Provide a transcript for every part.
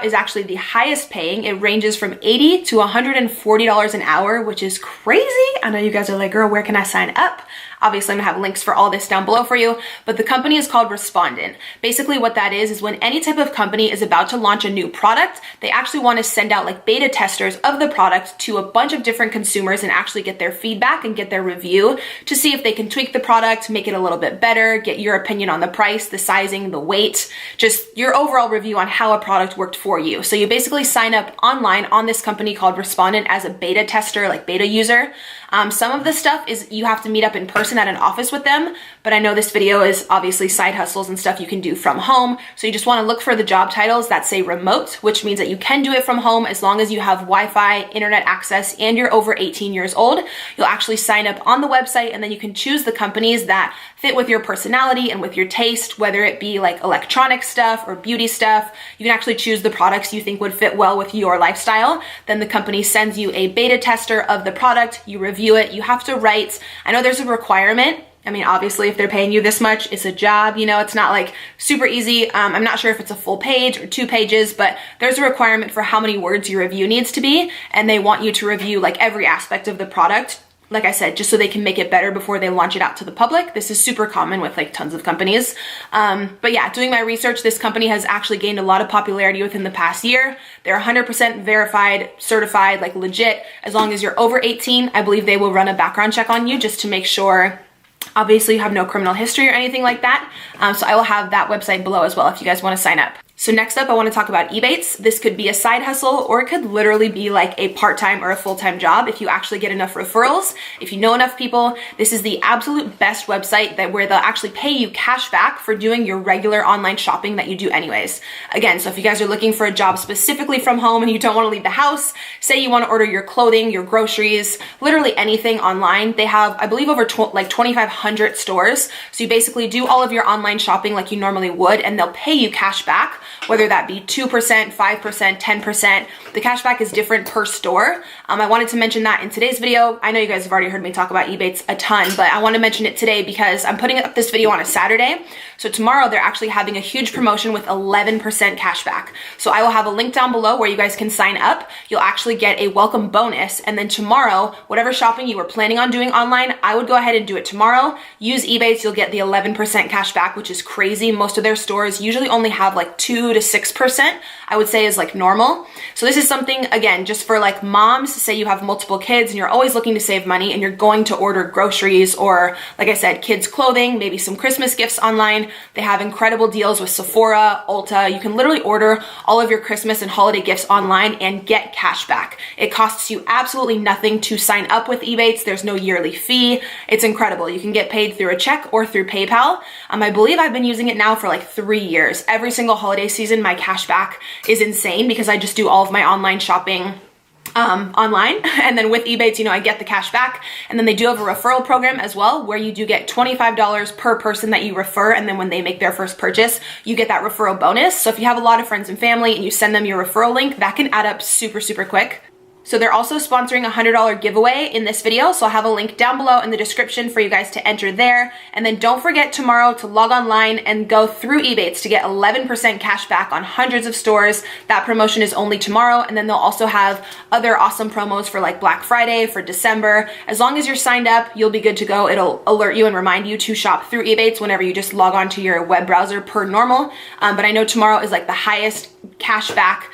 is actually the highest paying. It ranges from $80 to $140 an hour, which is crazy. I know you guys are like, girl, where can I sign up? Obviously, I'm gonna have links for all this down below for you, but the company is called Respondent. Basically what that is when any type of company is about to launch a new product, they actually wanna send out like beta testers of the product to a bunch of different consumers and actually get their feedback and get their review to see if they can tweak the product, make it a little bit better, get your opinion on the price, the sizing, the weight, just your overall review on how a product worked for you. So you basically sign up online on this company called Respondent as a beta tester, like beta user. Some of the stuff is you have to meet up in person at an office with them, but I know this video is obviously side hustles and stuff you can do from home. So you just want to look for the job titles that say remote, which means that you can do it from home as long as you have Wi-Fi, internet access, and you're over 18 years old. You'll actually sign up on the website and then you can choose the companies that fit with your personality and with your taste, whether it be like electronic stuff or beauty stuff. You can actually choose the products you think would fit well with your lifestyle. Then the company sends you a beta tester of the product, you review it, you have to write, I know there's a requirement. I mean, obviously, if they're paying you this much, it's a job, you know, it's not like super easy. I'm not sure if it's a full page or 2 pages, but there's a requirement for how many words your review needs to be. And they want you to review like every aspect of the product. Like I said, just so they can make it better before they launch it out to the public. This is super common with like tons of companies. But yeah, doing my research, this company has actually gained a lot of popularity within the past year. They're 100% verified, certified, like legit. As long as you're over 18, I believe they will run a background check on you just to make sure obviously you have no criminal history or anything like that. So I will have that website below as well if you guys want to sign up. So next up, I want to talk about Ebates. This could be a side hustle or it could literally be like a part-time or a full-time job if you actually get enough referrals, if you know enough people. This is the absolute best website where they'll actually pay you cash back for doing your regular online shopping that you do anyways. Again, so if you guys are looking for a job specifically from home and you don't want to leave the house, say you want to order your clothing, your groceries, literally anything online, they have, I believe, over like 2,500 stores. So you basically do all of your online shopping like you normally would, and they'll pay you cash back, whether that be 2%, 5%, 10%. The cashback is different per store. I wanted to mention that in today's video. I know you guys have already heard me talk about Ebates a ton, but I want to mention it today because I'm putting up this video on a Saturday. So tomorrow they're actually having a huge promotion with 11% cashback. So I will have a link down below where you guys can sign up. You'll actually get a welcome bonus. And then tomorrow, whatever shopping you were planning on doing online, I would go ahead and do it tomorrow. Use Ebates, you'll get the 11% cashback, which is crazy. Most of their stores usually only have like 2 to 6%, I would say is like normal. So this is something, again, just for like moms, say you have multiple kids and you're always looking to save money and you're going to order groceries or, like I said, kids clothing, maybe some Christmas gifts online. They have incredible deals with Sephora, Ulta. You can literally order all of your Christmas and holiday gifts online and get cash back. It costs you absolutely nothing to sign up with Ebates. There's no yearly fee. It's incredible. You can get paid through a check or through PayPal. I believe I've been using it now for like 3 years. Every single holiday season, my cashback is insane because I just do all of my online shopping online. And then with Ebates, you know, I get the cash back. And then they do have a referral program as well, where you do get $25 per person that you refer. And then when they make their first purchase, you get that referral bonus. So if you have a lot of friends and family and you send them your referral link, that can add up super, super quick. So they're also sponsoring a $100 giveaway in this video. So I'll have a link down below in the description for you guys to enter there. And then don't forget tomorrow to log online and go through Ebates to get 11% cash back on hundreds of stores. That promotion is only tomorrow. And then they'll also have other awesome promos for like Black Friday, for December. As long as you're signed up, you'll be good to go. It'll alert you and remind you to shop through Ebates whenever you just log on to your web browser per normal. But I know tomorrow is like the highest cash back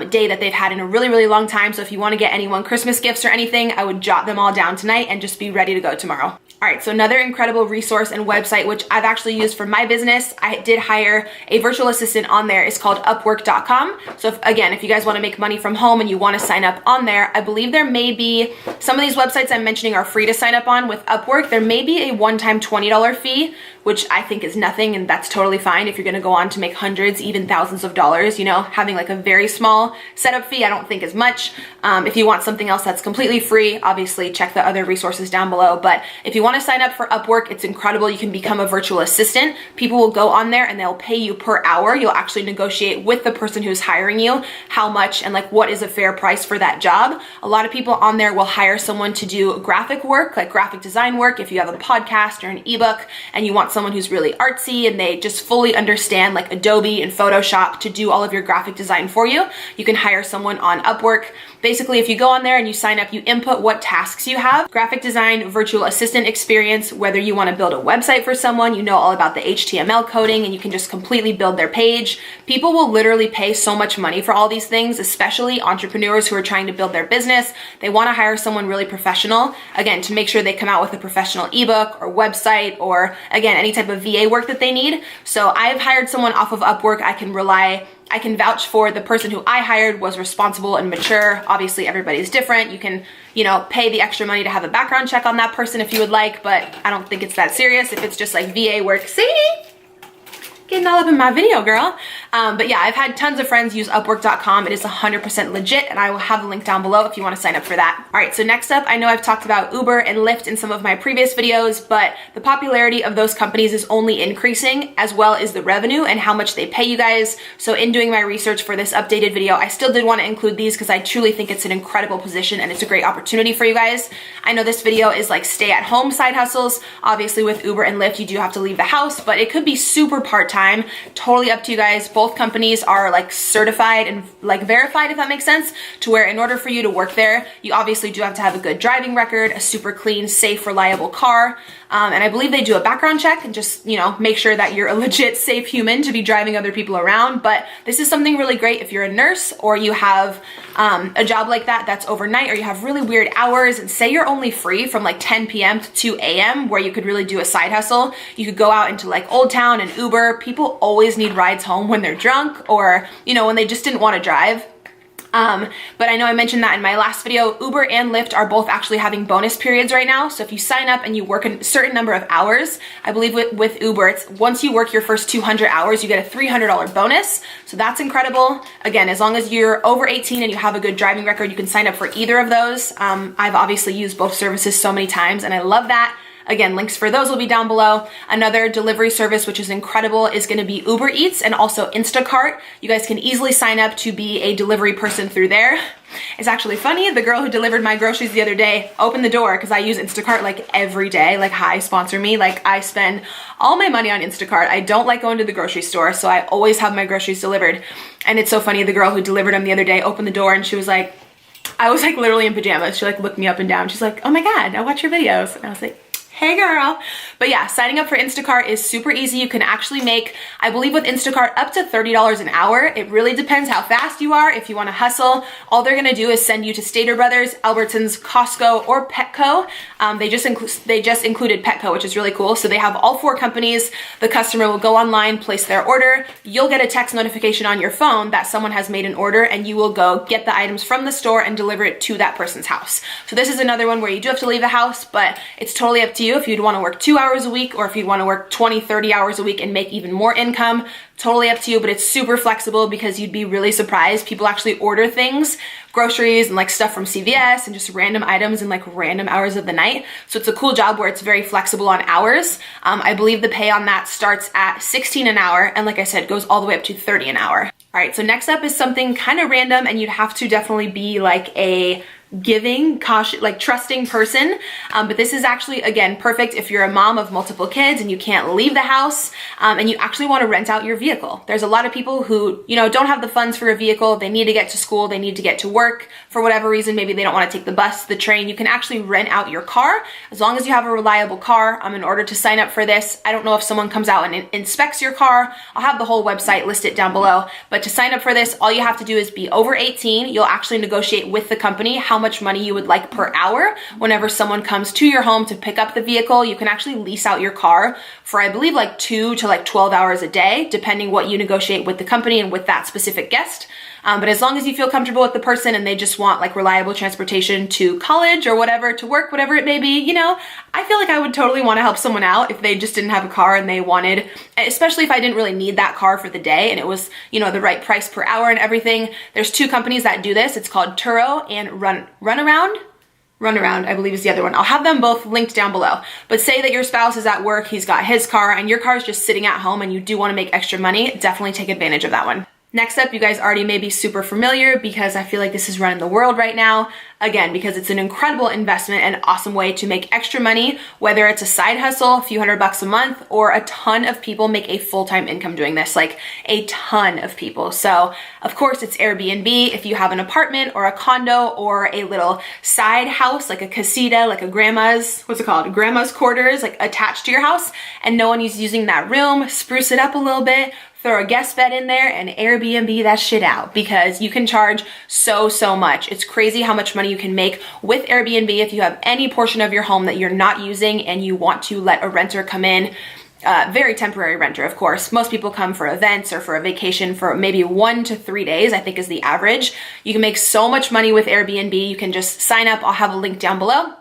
day that they've had in a really, really long time. So if you want to get anyone Christmas gifts or anything, I would jot them all down tonight and just be ready to go tomorrow. All right, so another incredible resource and website, which I've actually used for my business. I did hire a virtual assistant on there. It's called Upwork.com. So if you guys want to make money from home and you want to sign up on there, I believe there may be, some of these websites I'm mentioning are free to sign up on. With Upwork, there may be a one-time $20 fee, which I think is nothing, and that's totally fine if you're going to go on to make hundreds, even thousands of dollars. You know, having like a very small setup fee, I don't think is much. If you want something else that's completely free, obviously check the other resources down below. But if you want to sign up for Upwork, it's incredible. You can become a virtual assistant. People will go on there and they'll pay you per hour. You'll actually negotiate with the person who's hiring you how much and like what is a fair price for that job. A lot of people on there will hire someone to do graphic work, like graphic design work. If you have a podcast or an ebook and you want someone who's really artsy and they just fully understand like Adobe and Photoshop to do all of your graphic design for you, you can hire someone on Upwork. Basically, if you go on there and you sign up, you input what tasks you have, graphic design, virtual assistant experience, whether you want to build a website for someone, you know all about the HTML coding and you can just completely build their page. People will literally pay so much money for all these things, especially entrepreneurs who are trying to build their business. They want to hire someone really professional, again, to make sure they come out with a professional ebook or website or, again, any type of VA work that they need. So I've hired someone off of Upwork. I can vouch for the person who I hired was responsible and mature. Obviously, everybody's different. You can, pay the extra money to have a background check on that person if you would like, but I don't think it's that serious if it's just like VA work. Sadie, getting all up in my video, girl. But yeah, I've had tons of friends use Upwork.com. It is 100% legit, and I will have the link down below if you want to sign up for that. All right, so next up, I know I've talked about Uber and Lyft in some of my previous videos, but the popularity of those companies is only increasing, as well as the revenue and how much they pay you guys. So in doing my research for this updated video, I still did want to include these because I truly think it's an incredible position and it's a great opportunity for you guys. I know this video is like stay-at-home side hustles. Obviously with Uber and Lyft, you do have to leave the house, but it could be super part-time. Totally up to you guys. Both companies are like certified and like verified, if that makes sense, to where in order for you to work there, you obviously do have to have a good driving record, a super clean, safe, reliable car. And I believe they do a background check and just, make sure that you're a legit safe human to be driving other people around. But this is something really great if you're a nurse or you have a job like that that's overnight, or you have really weird hours, and say you're only free from like 10 p.m. to 2 a.m. where you could really do a side hustle. You could go out into like Old Town and Uber. People always need rides home when they're drunk or, when they just didn't want to drive. But I know I mentioned that in my last video. Uber and Lyft are both actually having bonus periods right now. So if you sign up and you work a certain number of hours, I believe with Uber, it's once you work your first 200 hours, you get a $300 bonus. So that's incredible. Again, as long as you're over 18 and you have a good driving record, you can sign up for either of those. I've obviously used both services so many times and I love that. Again, links for those will be down below. Another delivery service, which is incredible, is gonna be Uber Eats and also Instacart. You guys can easily sign up to be a delivery person through there. It's actually funny, the girl who delivered my groceries the other day opened the door because I use Instacart like every day, like hi, sponsor me. Like I spend all my money on Instacart. I don't like going to the grocery store, so I always have my groceries delivered. And it's so funny, the girl who delivered them the other day opened the door and she was like, I was like literally in pajamas. She like looked me up and down. She's like, oh my God, I watch your videos. And I was like, hey girl. But yeah, signing up for Instacart is super easy. You can actually make, I believe with Instacart, up to $30 an hour. It really depends how fast you are. If you want to hustle, all they're going to do is send you to Stater Brothers, Albertsons, Costco, or Petco. They just included Petco, which is really cool. So they have all 4 companies. The customer will go online, place their order. You'll get a text notification on your phone that someone has made an order, and you will go get the items from the store and deliver it to that person's house. So this is another one where you do have to leave the house, but it's totally up to you if you'd want to work 2 hours a week or if you'd want to work 20, 30 hours a week and make even more income. Totally up to you, but it's super flexible because you'd be really surprised. People actually order things, groceries and like stuff from CVS and just random items in like random hours of the night. So it's a cool job where it's very flexible on hours. I believe the pay on that starts at 16 an hour. And like I said, goes all the way up to 30 an hour. All right, so next up is something kind of random, and you'd have to definitely be like a giving, cautious, like trusting person. But this is actually, again, perfect if you're a mom of multiple kids and you can't leave the house and you actually want to rent out your vehicle. There's a lot of people who, don't have the funds for a vehicle. They need to get to school. They need to get to work for whatever reason. Maybe they don't want to take the bus, the train. You can actually rent out your car as long as you have a reliable car. In order to sign up for this, I don't know if someone comes out and inspects your car. I'll have the whole website listed down below. But to sign up for this, all you have to do is be over 18. You'll actually negotiate with the company how how much money you would like per hour. Whenever someone comes to your home to pick up the vehicle, you can actually lease out your car for, I believe, like 2 to like 12 hours a day, depending what you negotiate with the company and with that specific guest. But as long as you feel comfortable with the person and they just want like reliable transportation to college or whatever, to work, whatever it may be, you know, I feel like I would totally want to help someone out if they just didn't have a car and they wanted, especially if I didn't really need that car for the day and it was, you know, the right price per hour and everything. There's 2 companies that do this. It's called Turo and Runaround, I believe is the other one. I'll have them both linked down below. But say that your spouse is at work, he's got his car, and your car is just sitting at home and you do want to make extra money, definitely take advantage of that one. Next up, you guys already may be super familiar because I feel like this is running the world right now. Again, because it's an incredible investment and awesome way to make extra money, whether it's a side hustle, a few $100 a month, or a ton of people make a full-time income doing this, like a ton of people. So of course it's Airbnb. If you have an apartment or a condo or a little side house, like a casita, like a grandma's, what's it called? Grandma's quarters, like attached to your house, and no one is using that room, spruce it up a little bit, throw a guest bed in there and Airbnb that shit out because you can charge so much. It's crazy how much money you can make with Airbnb if you have any portion of your home that you're not using and you want to let a renter come in. Very temporary renter, of course. Most people come for events or for a vacation for maybe 1 to 3 days, I think is the average. You can make so much money with Airbnb. You can just sign up. I'll have a link down below.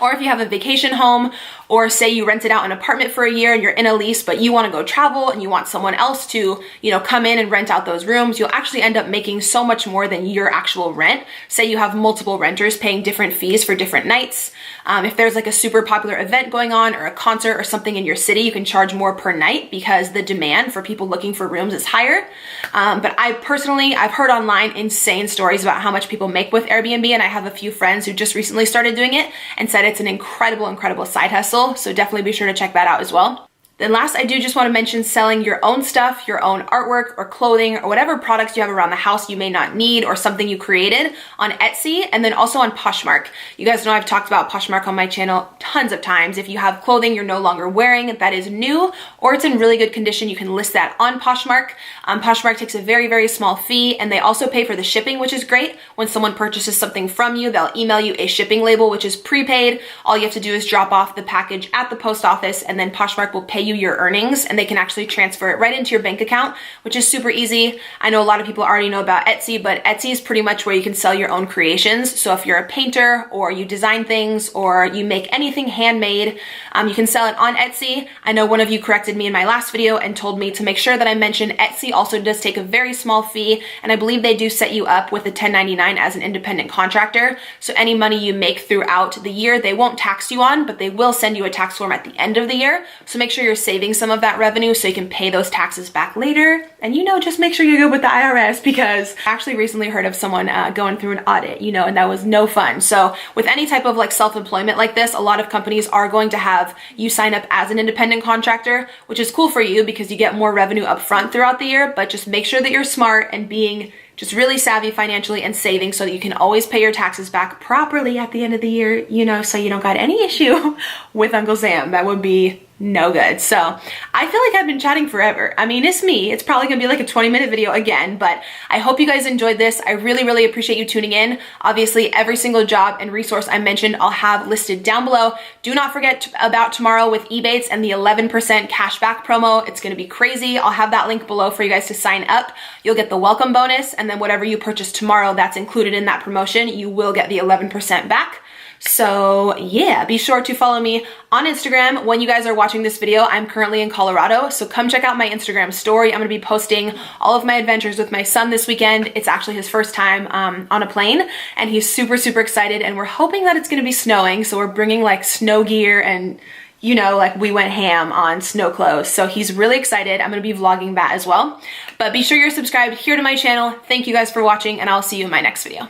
Or if you have a vacation home, or say you rented out an apartment for a year and you're in a lease, but you want to go travel and you want someone else to, you know, come in and rent out those rooms, you'll actually end up making so much more than your actual rent. Say you have multiple renters paying different fees for different nights. If there's like a super popular event going on or a concert or something in your city, you can charge more per night because the demand for people looking for rooms is higher. But I've heard online insane stories about how much people make with Airbnb, and I have a few friends who just recently started doing it and said it's an incredible side hustle. So definitely be sure to check that out as well. Then last, I do just want to mention selling your own stuff, your own artwork or clothing or whatever products you have around the house you may not need or something you created on Etsy, and then also on Poshmark. You guys know I've talked about Poshmark on my channel tons of times. If you have clothing you're no longer wearing that is new or it's in really good condition, you can list that on Poshmark. Poshmark takes a very small fee, and they also pay for the shipping, which is great. When someone purchases something from you, they'll email you a shipping label, which is prepaid. All you have to do is drop off the package at the post office, and then Poshmark will pay you your earnings, and they can actually transfer it right into your bank account, which is super easy. I know a lot of people already know about Etsy, but Etsy is pretty much where you can sell your own creations. So if you're a painter or you design things or you make anything handmade, you can sell it on Etsy. I know one of you corrected me in my last video and told me to make sure that I mention Etsy also does take a very small fee, and I believe they do set you up with a 1099 as an independent contractor. So any money you make throughout the year, they won't tax you on, but they will send you a tax form at the end of the year. So make sure you're saving some of that revenue so you can pay those taxes back later. And you know, just make sure you're good with the IRS, because I actually recently heard of someone going through an audit, you know, and that was no fun. So with any type of like self-employment like this, a lot of companies are going to have you sign up as an independent contractor, which is cool for you because you get more revenue up front throughout the year, but just make sure that you're smart and being just really savvy financially and saving so that you can always pay your taxes back properly at the end of the year, you know, so you don't got any issue with Uncle Sam. That would be no good. So I feel like I've been chatting forever. I mean, it's me. It's probably gonna be like a 20-minute video again, but I hope you guys enjoyed this. I really appreciate you tuning in. Obviously, every single job and resource I mentioned, I'll have listed down below. Do not forget about tomorrow with Ebates and the 11% cashback promo. It's gonna be crazy. I'll have that link below for you guys to sign up. You'll get the welcome bonus, and then whatever you purchase tomorrow that's included in that promotion, you will get the 11% back. So yeah, be sure to follow me on Instagram. When you guys are watching this video, I'm currently in Colorado, so come check out my Instagram story. I'm gonna be posting all of my adventures with my son this weekend. It's actually his first time on a plane, and he's super excited, and we're hoping that it's gonna be snowing, so we're bringing like snow gear and, you know, like we went ham on snow clothes. So he's really excited. I'm gonna be vlogging that as well. But be sure you're subscribed here to my channel. Thank you guys for watching, and I'll see you in my next video.